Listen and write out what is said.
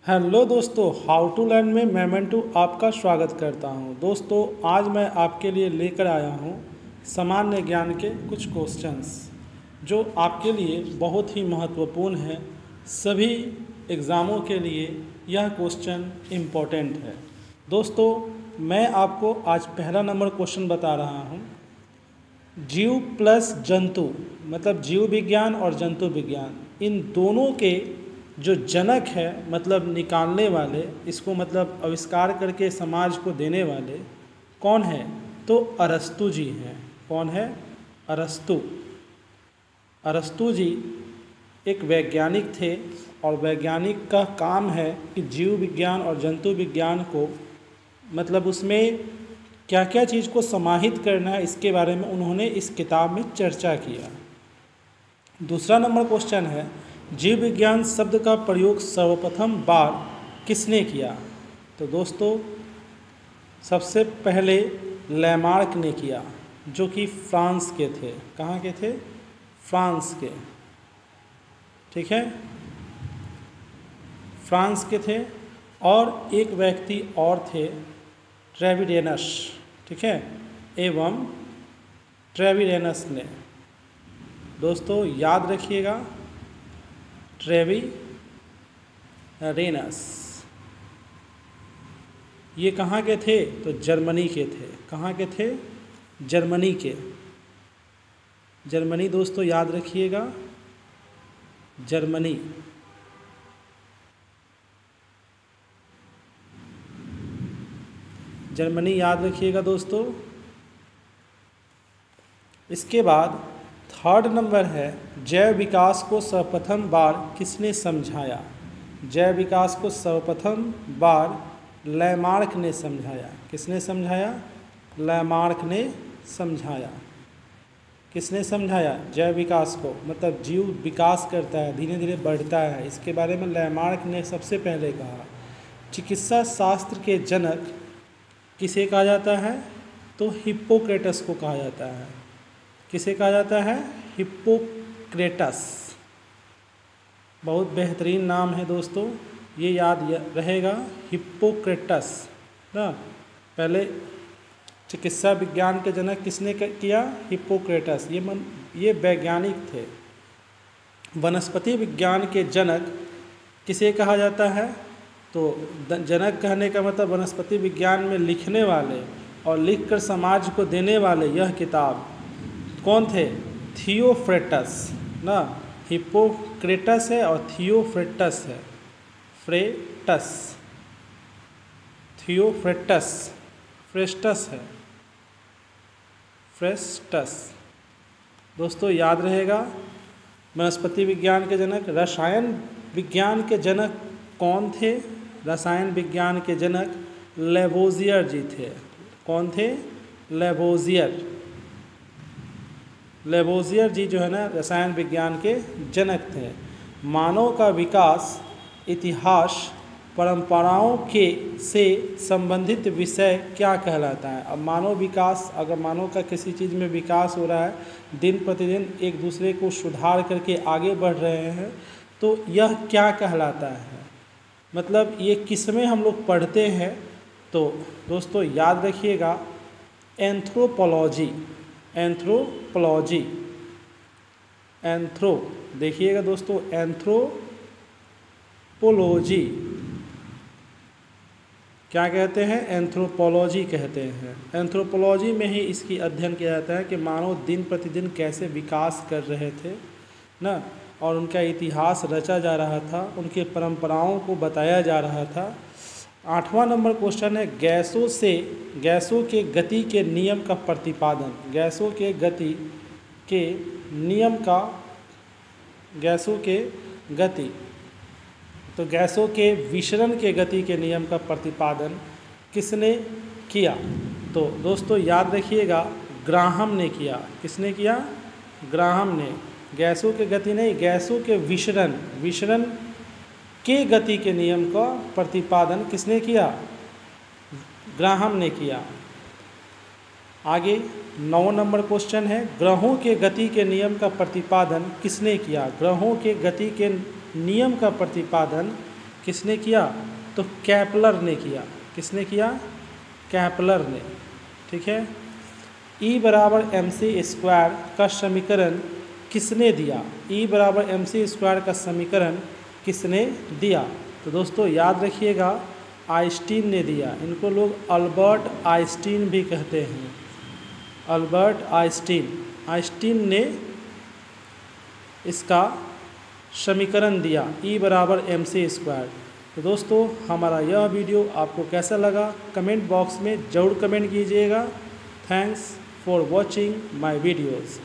Hello दोस्तों, how to learn में मैं मंटू आपका स्वागत करता हूं। दोस्तों, आज मैं आपके लिए लेकर आया हूं सामान्य ज्ञान के कुछ क्वेश्चंस जो आपके लिए बहुत ही महत्वपूर्ण है। सभी एग्ज़ामों के लिए यह क्वेश्चन इम्पोर्टेंट है। दोस्तों, मैं आपको आज पहला नंबर क्वेश्चन बता रहा हूं। जीव प्लस जंतु मतलब जीव विज्ञान और जंतु विज्ञान, इन दोनों के जो जनक है मतलब निकालने वाले, इसको मतलब आविष्कार करके समाज को देने वाले कौन है? तो अरस्तु जी हैं। कौन है? अरस्तु। अरस्तु जी एक वैज्ञानिक थे और वैज्ञानिक का काम है कि जीव विज्ञान और जंतु विज्ञान को मतलब उसमें क्या क्या चीज़ को समाहित करना है, इसके बारे में उन्होंने इस किताब में चर्चा किया। दूसरा नंबर क्वेश्चन है, जीव विज्ञान शब्द का प्रयोग सर्वप्रथम बार किसने किया? तो दोस्तों, सबसे पहले लैमार्क ने किया, जो कि फ्रांस के थे। कहाँ के थे? फ्रांस के। ठीक है, फ्रांस के थे। और एक व्यक्ति और थे, ट्रेविडेनस। ठीक है, एवं ट्रेविडेनस ने। दोस्तों याद रखिएगा, ट्रेविडेनस ये कहाँ के थे? तो जर्मनी के थे। कहाँ के थे? जर्मनी के। जर्मनी दोस्तों याद रखिएगा, जर्मनी। जर्मनी याद रखिएगा दोस्तों। इसके बाद थर्ड नंबर है, जैव विकास को सर्वप्रथम बार किसने समझाया? जैव विकास को सर्वप्रथम बार लैमार्क ने समझाया। किसने समझाया? लैमार्क ने समझाया। किसने समझाया? जैव विकास को मतलब जीव विकास करता है, धीरे धीरे बढ़ता है, इसके बारे में लैमार्क ने सबसे पहले कहा। चिकित्सा शास्त्र के जनक किसे कहा जाता है? तो हिप्पोक्रेटस को कहा जाता है। किसे कहा जाता है? हिप्पोक्रेटस। बहुत बेहतरीन नाम है दोस्तों, ये याद रहेगा, हिप्पोक्रेटस ना। पहले चिकित्सा विज्ञान के जनक किसने किया? हिप्पोक्रेटस। ये वैज्ञानिक थे। वनस्पति विज्ञान के जनक किसे कहा जाता है? तो जनक कहने का मतलब वनस्पति विज्ञान में लिखने वाले और लिखकर समाज को देने वाले यह किताब कौन थे? थियोफ्रेटस ना। हिप्पोक्रेटस है और थियोफ्रेटस है। फ्रेटस, थियोफ्रेटस, फ्रेस्टस है, फ्रेस्टस। दोस्तों याद रहेगा, वनस्पति विज्ञान के जनक। रसायन विज्ञान के जनक कौन थे? रसायन विज्ञान के जनक लेवोजियर जी थे। कौन थे? लेवोजियर। लेवोजियर जी जो है ना, रसायन विज्ञान के जनक थे। मानव का विकास इतिहास परंपराओं के से संबंधित विषय क्या कहलाता है? अब मानव विकास, अगर मानव का किसी चीज़ में विकास हो रहा है, दिन प्रतिदिन एक दूसरे को सुधार करके आगे बढ़ रहे हैं, तो यह क्या कहलाता है? मतलब ये किस में हम लोग पढ़ते हैं? तो दोस्तों याद रखिएगा, एंथ्रोपोलॉजी। एंथ्रोपोलॉजी, एंथ्रो देखिएगा दोस्तों, एंथ्रोपोलॉजी क्या कहते हैं? एंथ्रोपोलॉजी कहते हैं। एंथ्रोपोलॉजी में ही इसकी अध्ययन किया जाता है कि मानव दिन प्रतिदिन कैसे विकास कर रहे थे ना, और उनका इतिहास रचा जा रहा था, उनके परंपराओं को बताया जा रहा था। 8वां नंबर क्वेश्चन है, गैसों के गति के नियम का प्रतिपादन। गैसों के गति के नियम का, गैसों के गति, तो गैसों के विसरण के गति के नियम का प्रतिपादन किसने किया? तो दोस्तों याद रखिएगा, ग्राहम ने किया। किसने किया? ग्राहम ने। गैसों के गति नहीं, गैसों के विसरण के गति के नियम का प्रतिपादन किसने किया? ग्राहम ने किया। आगे 9 नंबर क्वेश्चन है, ग्रहों के गति के नियम का प्रतिपादन किसने किया? ग्रहों के गति के नियम का प्रतिपादन किसने किया? तो केपलर ने किया। किसने किया? केपलर ने। ठीक है। E बराबर एम सी स्क्वायर का समीकरण किसने दिया? E बराबर एम सी स्क्वायर का समीकरण किसने दिया? तो दोस्तों याद रखिएगा, आइंस्टीन ने दिया। इनको लोग अल्बर्ट आइंस्टीन भी कहते हैं। Albert Einstein. आइंस्टीन ने इसका समीकरण दिया, E बराबर एम सी स्क्वायर। तो दोस्तों हमारा यह वीडियो आपको कैसा लगा कमेंट बॉक्स में ज़रूर कमेंट कीजिएगा। Thanks for watching my videos.